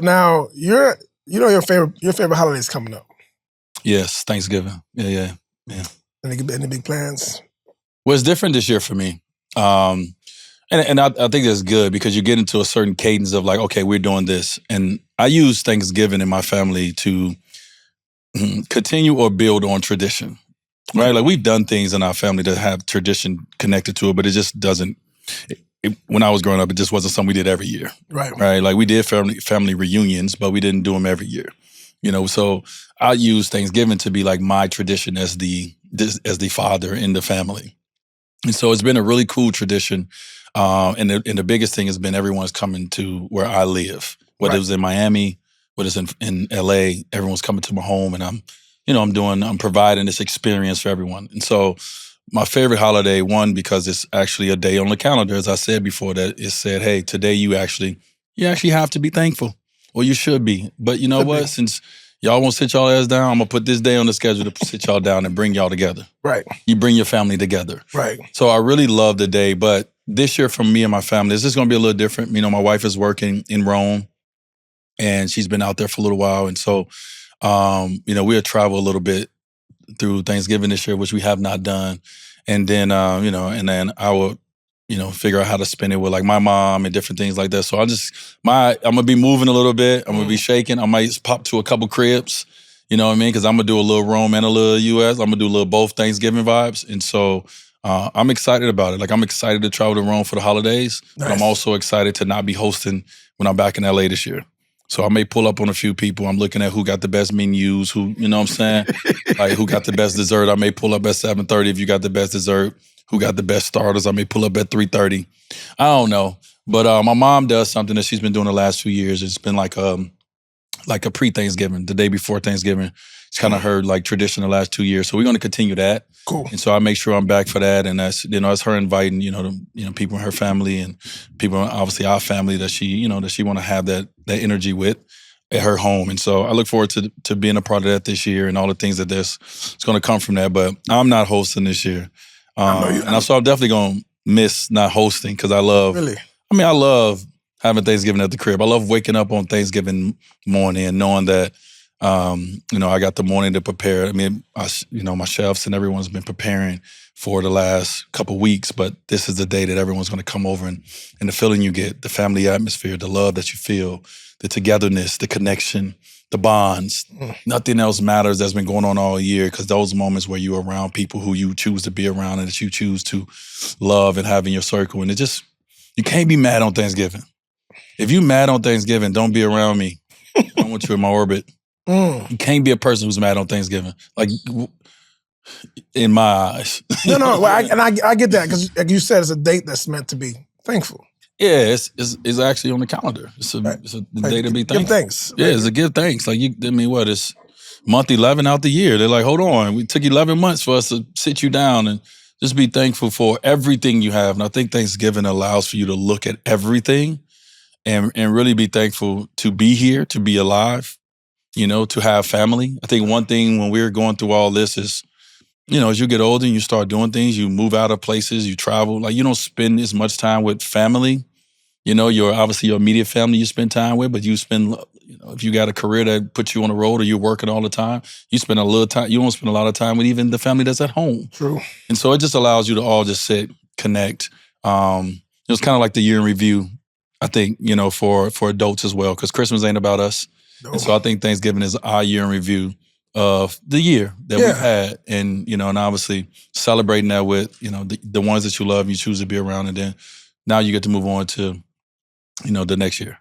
Now, your favorite holidays coming up. Yes, Thanksgiving. Yeah. Any big plans? Well, it's different this year for me. And I think that's good because you get into a certain cadence of like, okay, we're doing this. And I use Thanksgiving in my family to continue or build on tradition, right? Like we've done things in our family that have tradition connected to it, but it just doesn't. When I was growing up, it just wasn't something we did every year, right? Like we did family reunions, but we didn't do them every year, So I use Thanksgiving to be like my tradition as the father in the family, and so it's been a really cool tradition. And the biggest thing has been everyone's coming to where I live, whether it was in Miami, whether it's in LA, everyone's coming to my home, and I'm providing this experience for everyone. And so my favorite holiday, one, because it's actually a day on the calendar, as I said before, that it said, hey, today you actually have to be thankful, or you should be. But you know what? Since y'all won't sit y'all ass down, I'm gonna put this day on the schedule to sit y'all down and bring y'all together. Right. You bring your family together. Right. So I really love the day, but this year for me and my family, this is gonna be a little different. My wife is working in Rome, and she's been out there for a little while, and so we'll travel a little bit through Thanksgiving this year, which we have not done. And then, and then I will, figure out how to spend it with like my mom and different things like that. So I'm going to be moving a little bit. I'm going to be shaking. I might pop to a couple cribs, you know what I mean? Because I'm going to do a little Rome and a little U.S. I'm going to do a little both Thanksgiving vibes. And so I'm excited about it. Like I'm excited to travel to Rome for the holidays, but I'm also excited to not be hosting when I'm back in LA this year. So I may pull up on a few people. I'm looking at who got the best menus, who, you know what I'm saying? Like who got the best dessert. I may pull up at 7:30 if you got the best dessert. Who got the best starters. I may pull up at 3:30. I don't know. But my mom does something that she's been doing the last few years. It's been like a pre-Thanksgiving, the day before Thanksgiving. It's kind of her like tradition the last 2 years. So we're going to continue that. Cool. And so I make sure I'm back for that. And that's, it's her inviting, people in her family and people, obviously our family that she want to have that energy with at her home. And so I look forward to being a part of that this year and all the things that it's going to come from that. But I'm not hosting this year. So I'm definitely going to miss not hosting because I love having Thanksgiving at the crib. I love waking up on Thanksgiving morning and knowing that, I got the morning to prepare. I mean, my chefs and everyone's been preparing for the last couple of weeks, but this is the day that everyone's going to come over and the feeling you get, the family atmosphere, the love that you feel, the togetherness, the connection, the bonds. Nothing else matters that's been going on all year because those moments where you're around people who you choose to be around and that you choose to love and have in your circle. And you can't be mad on Thanksgiving. If you mad on Thanksgiving, don't be around me. I don't want you in my orbit. You can't be a person who's mad on Thanksgiving. Like, in my eyes. No. I get that because, like you said, it's a date that's meant to be thankful. Yeah, it's actually on the calendar. It's a day to be thankful. Give thanks. Yeah, it's a give thanks. Like, it's month 11 out the year. They're like, hold on, we took 11 months for us to sit you down and just be thankful for everything you have. And I think Thanksgiving allows for you to look at everything and really be thankful to be here, to be alive, to have family. I think one thing when we're going through all this is, as you get older and you start doing things, you move out of places, you travel, like you don't spend as much time with family. Obviously your immediate family you spend time with, but you spend, if you got a career that puts you on the road or you're working all the time, you spend a little time, you don't spend a lot of time with even the family that's at home. True. And so it just allows you to all just sit, connect. It was kind of like the year in review, I think, for adults as well, because Christmas ain't about us. No. And so I think Thanksgiving is our year in review of the year that we've had. And, and obviously celebrating that with, the ones that you love, you choose to be around. And then now you get to move on to, the next year.